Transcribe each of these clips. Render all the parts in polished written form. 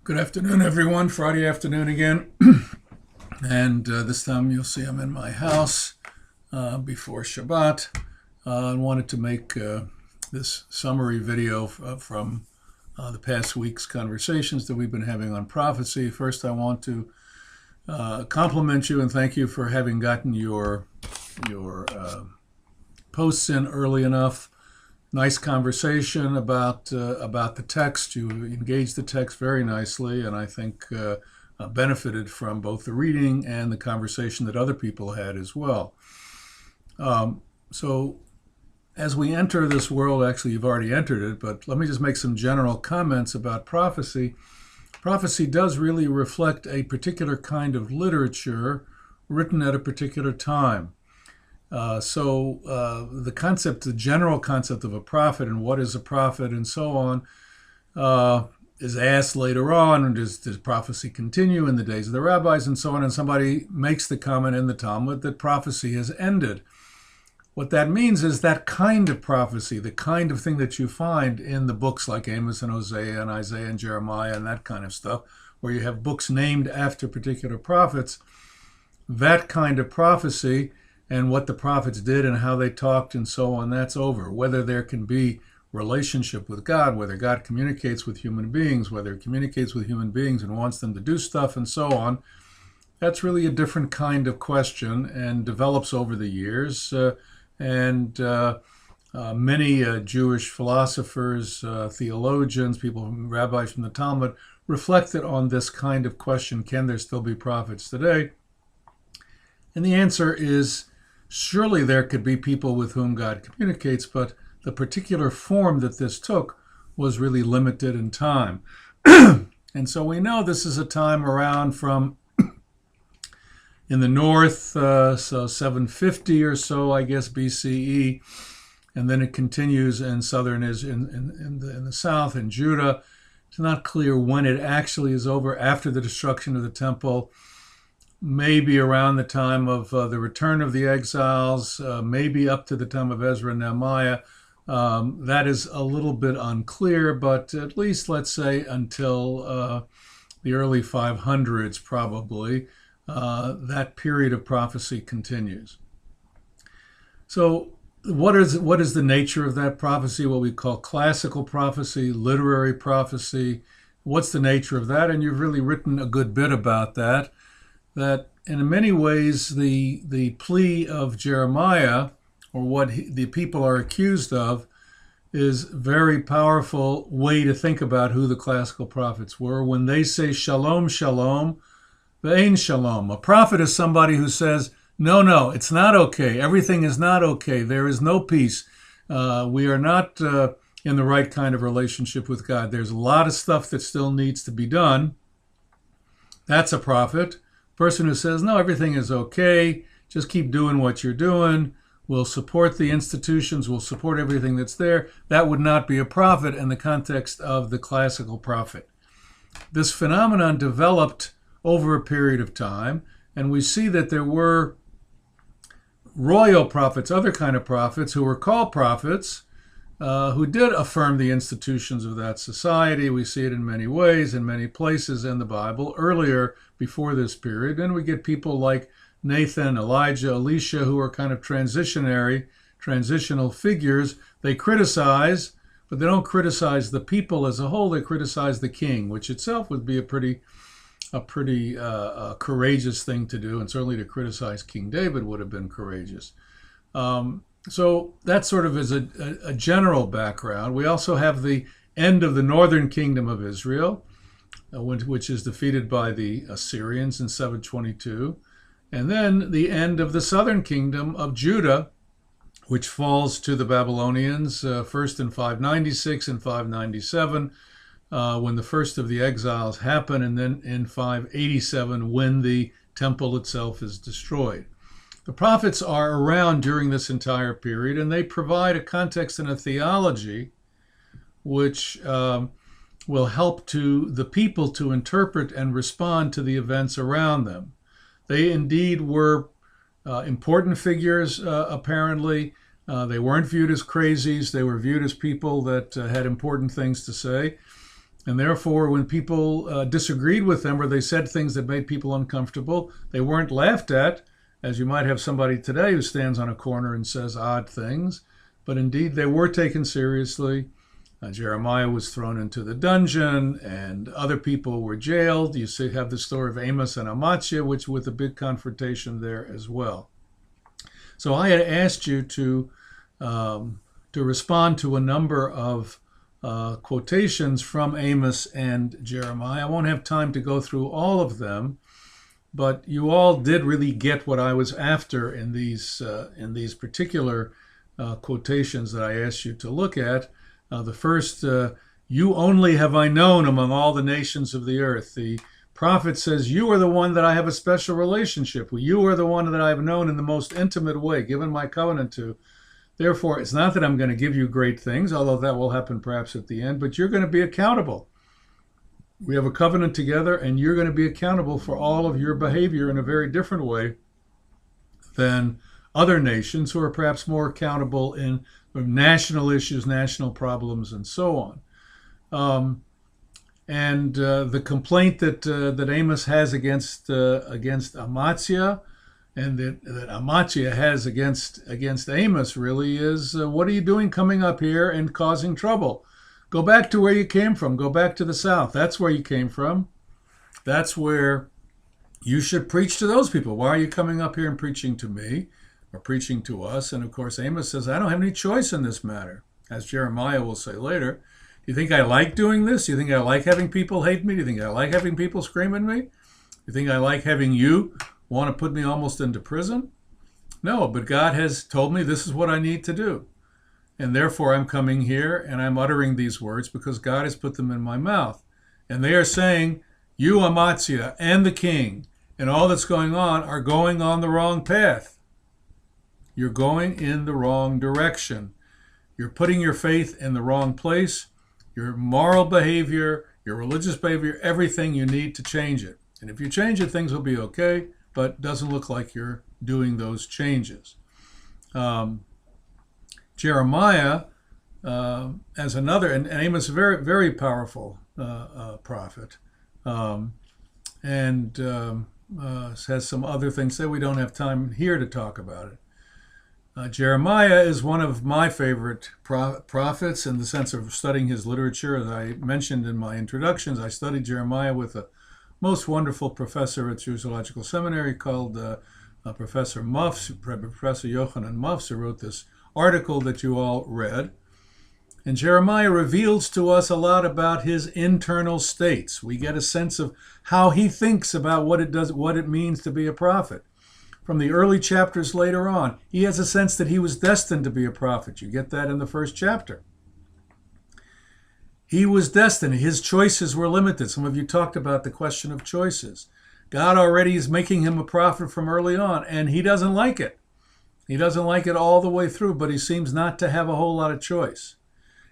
Good afternoon, everyone. Friday afternoon again. And this time you'll see I'm in my house before Shabbat. I wanted to make this summary video from the past week's conversations that we've been having on prophecy. First, I want to compliment you and thank you for having gotten your posts in early enough. Nice conversation about the text. You engaged the text very nicely, and I think benefited from both the reading and the conversation that other people had as well. So as we enter this world, actually you've already entered it, but let me just make some general comments about prophecy. Prophecy does really reflect a particular kind of literature written at a particular time. The general concept of a prophet and what is a prophet and so on is asked later on, and does prophecy continue in the days of the rabbis and so on, and somebody makes the comment in the Talmud that prophecy has ended. What that means is that kind of prophecy, the kind of thing that you find in the books like Amos and Hosea and Isaiah and Jeremiah and that kind of stuff, where you have books named after particular prophets, that kind of prophecy and what the prophets did and how they talked and so on, that's over. Whether there can be relationship with God, whether God communicates with human beings, whether he communicates with human beings and wants them to do stuff and so on, that's really a different kind of question and develops over the years. Many Jewish philosophers, theologians, rabbis from the Talmud, reflected on this kind of question: can there still be prophets today? And the answer is, surely there could be people with whom God communicates, but the particular form that this took was really limited in time. And so we know this is a time around from in the north, so 750 or so, I guess, BCE, and then it continues in southern in the south, in Judah. It's not clear when it actually is over, after the destruction of the temple. Maybe around the time of the return of the exiles, maybe up to the time of Ezra and Nehemiah. That is a little bit unclear, but at least let's say until the early 500s probably, that period of prophecy continues. So what is the nature of that prophecy, what we call classical prophecy, literary prophecy? What's the nature of that? And you've really written a good bit about that. That in many ways the plea of Jeremiah, or what the people are accused of, is a very powerful way to think about who the classical prophets were. When they say shalom, shalom, ve'ein shalom. A prophet is somebody who says, no, it's not okay. Everything is not okay. There is no peace. We are not in the right kind of relationship with God. There's a lot of stuff that still needs to be done. That's a prophet. Person who says, no, everything is okay, just keep doing what you're doing, we'll support the institutions, we'll support everything that's there, that would not be a prophet in the context of the classical prophet. This phenomenon developed over a period of time, and we see that there were royal prophets, other kind of prophets, who were called prophets, who did affirm the institutions of that society. We see it in many ways, in many places in the Bible, earlier, before this period. And we get people like Nathan, Elijah, Elisha, who are kind of transitional figures. They criticize, but they don't criticize the people as a whole. They criticize the king, which itself would be a pretty courageous thing to do. And certainly to criticize King David would have been courageous. So that sort of is a general background. We also have the end of the northern kingdom of Israel, which is defeated by the Assyrians in 722. And then the end of the southern kingdom of Judah, which falls to the Babylonians first in 596 and 597, when the first of the exiles happen, and then in 587 when the temple itself is destroyed. The prophets are around during this entire period, and they provide a context and a theology which will help to the people to interpret and respond to the events around them. They indeed were important figures, apparently. They weren't viewed as crazies. They were viewed as people that had important things to say. And therefore, when people disagreed with them or they said things that made people uncomfortable, they weren't laughed at, as you might have somebody today who stands on a corner and says odd things. But indeed, they were taken seriously. Jeremiah was thrown into the dungeon, and other people were jailed. You have the story of Amos and Amaziah, which with a big confrontation there as well. So I had asked you to respond to a number of quotations from Amos and Jeremiah. I won't have time to go through all of them, but you all did really get what I was after in these particular quotations that I asked you to look at. The first, you only have I known among all the nations of the earth. The prophet says, you are the one that I have a special relationship with. You are the one that I have known in the most intimate way, given my covenant to. Therefore, it's not that I'm going to give you great things, although that will happen perhaps at the end, but you're going to be accountable. We have a covenant together, and you're going to be accountable for all of your behavior in a very different way than other nations who are perhaps more accountable in national issues, national problems, and so on. And the complaint that Amos has against Amaziah, and that Amaziah has against Amos really is, what are you doing coming up here and causing trouble? Go back to where you came from. Go back to the south. That's where you came from. That's where you should preach to those people. Why are you coming up here and preaching to me or preaching to us? And of course, Amos says, I don't have any choice in this matter, as Jeremiah will say later. Do you think I like doing this? Do you think I like having people hate me? Do you think I like having people scream at me? Do you think I like having you want to put me almost into prison? No, but God has told me this is what I need to do. And therefore I'm coming here and I'm uttering these words because God has put them in my mouth. And they are saying, you, Amaziah, and the king, and all that's going on are going on the wrong path. You're going in the wrong direction. You're putting your faith in the wrong place. Your moral behavior, your religious behavior, everything, you need to change it. And if you change it, things will be okay, but it doesn't look like you're doing those changes. Jeremiah, as another, and Amos is a very, very powerful prophet, and has some other things that we don't have time here to talk about it. Jeremiah is one of my favorite prophets in the sense of studying his literature. As I mentioned in my introductions, I studied Jeremiah with a most wonderful professor at Jewish Theological Seminary called Professor Mufs, Professor Yochanan Mufs, who wrote this article that you all read. And Jeremiah reveals to us a lot about his internal states. We get a sense of how he thinks about what it means to be a prophet. From the early chapters later on, he has a sense that he was destined to be a prophet. You get that in the first chapter. He was destined. His choices were limited. Some of you talked about the question of choices. God already is making him a prophet from early on, and he doesn't like it. He doesn't like it all the way through, but he seems not to have a whole lot of choice.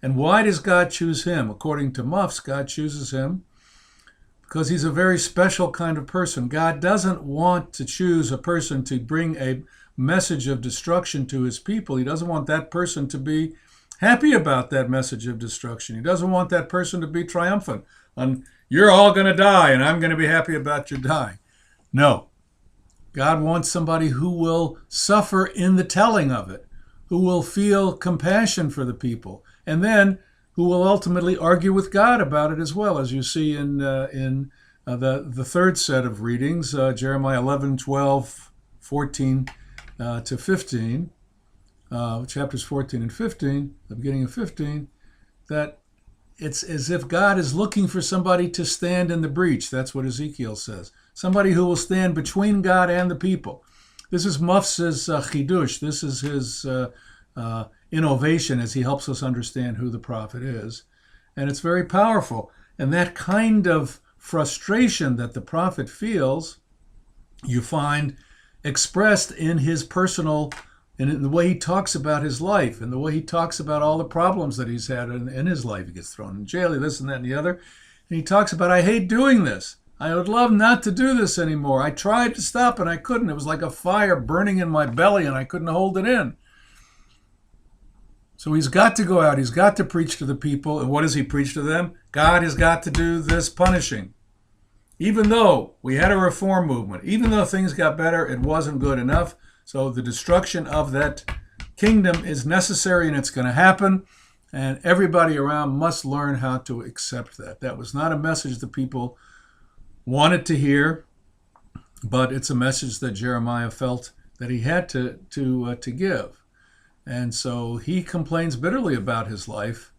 And why does God choose him? According to Mufs, God chooses him because he's a very special kind of person. God doesn't want to choose a person to bring a message of destruction to his people. He doesn't want that person to be happy about that message of destruction. He doesn't want that person to be triumphant. You're all going to die, and I'm going to be happy about your dying. No. God wants somebody who will suffer in the telling of it, who will feel compassion for the people, and then who will ultimately argue with God about it as well, as you see in the third set of readings, Jeremiah 11, 12, 14 to 15, chapters 14 and 15, the beginning of 15, that it's as if God is looking for somebody to stand in the breach. That's what Ezekiel says. Somebody who will stand between God and the people. This is Mufs's chidush. This is his innovation as he helps us understand who the prophet is. And it's very powerful. And that kind of frustration that the prophet feels, you find expressed in his personal, in the way he talks about his life, and the way he talks about all the problems that he's had in his life. He gets thrown in jail, this and that and the other. And he talks about, I hate doing this. I would love not to do this anymore. I tried to stop and I couldn't. It was like a fire burning in my belly and I couldn't hold it in. So he's got to go out, he's got to preach to the people. And what does he preach to them? God has got to do this punishing. Even though we had a reform movement, even though things got better, it wasn't good enough. So the destruction of that kingdom is necessary, and it's going to happen. And everybody around must learn how to accept that. That was not a message that people wanted to hear, but it's a message that Jeremiah felt that he had to give. And so he complains bitterly about his life.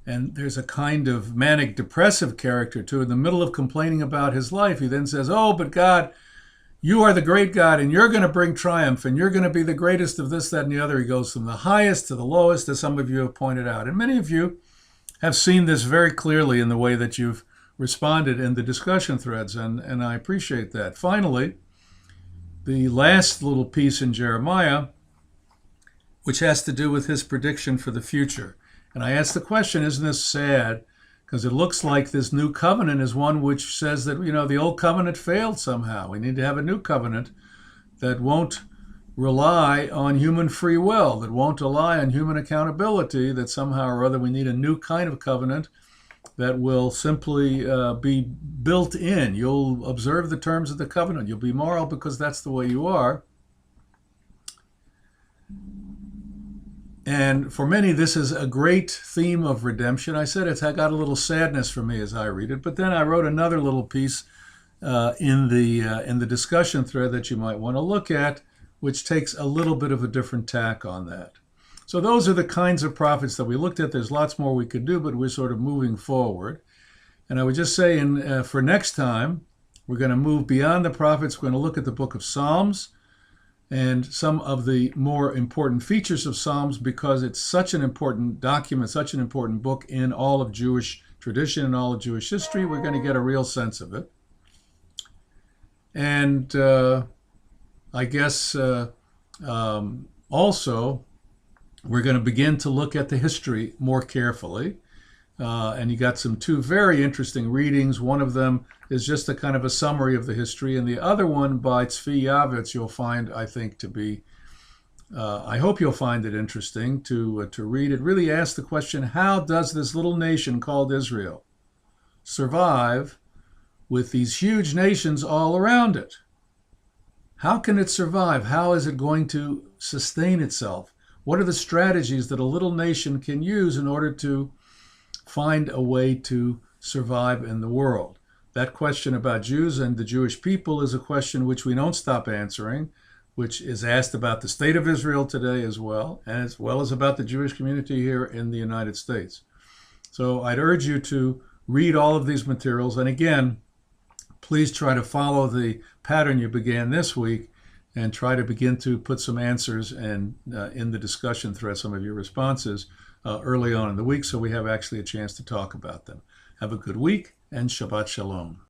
And there's a kind of manic depressive character to it. In the middle of complaining about his life, he then says, oh, but God, you are the great God, and you're going to bring triumph, and you're going to be the greatest of this, that, and the other. He goes from the highest to the lowest, as some of you have pointed out. And many of you have seen this very clearly in the way that you've responded in the discussion threads, and I appreciate that. Finally, the last little piece in Jeremiah, which has to do with his prediction for the future. And I asked the question, isn't this sad? Because it looks like this new covenant is one which says that, the old covenant failed somehow. We need to have a new covenant that won't rely on human free will, that won't rely on human accountability, that somehow or other we need a new kind of covenant that will simply be built in. You'll observe the terms of the covenant. You'll be moral because that's the way you are. And for many, this is a great theme of redemption. I said it's got a little sadness for me as I read it, but then I wrote another little piece in the discussion thread that you might want to look at, which takes a little bit of a different tack on that. So those are the kinds of prophets that we looked at. There's lots more we could do, but we're sort of moving forward. And I would just say, for next time, we're going to move beyond the prophets. We're going to look at the book of Psalms and some of the more important features of Psalms, because it's such an important document, such an important book in all of Jewish tradition and all of Jewish history. We're going to get a real sense of it. And I guess also we're going to begin to look at the history more carefully. And you got two very interesting readings. One of them is just a kind of a summary of the history, and the other one by Tzvi Yavitz you'll find, I think, to be, I hope you'll find it interesting to read. It really asks the question, how does this little nation called Israel survive with these huge nations all around it? How can it survive? How is it going to sustain itself? What are the strategies that a little nation can use in order to find a way to survive in the world? That question about Jews and the Jewish people is a question which we don't stop answering, which is asked about the state of Israel today as well as about the Jewish community here in the United States. So I'd urge you to read all of these materials. And again, please try to follow the pattern you began this week and try to begin to put some answers in the discussion thread, some of your responses early on in the week, so we have actually a chance to talk about them. Have a good week, and Shabbat Shalom.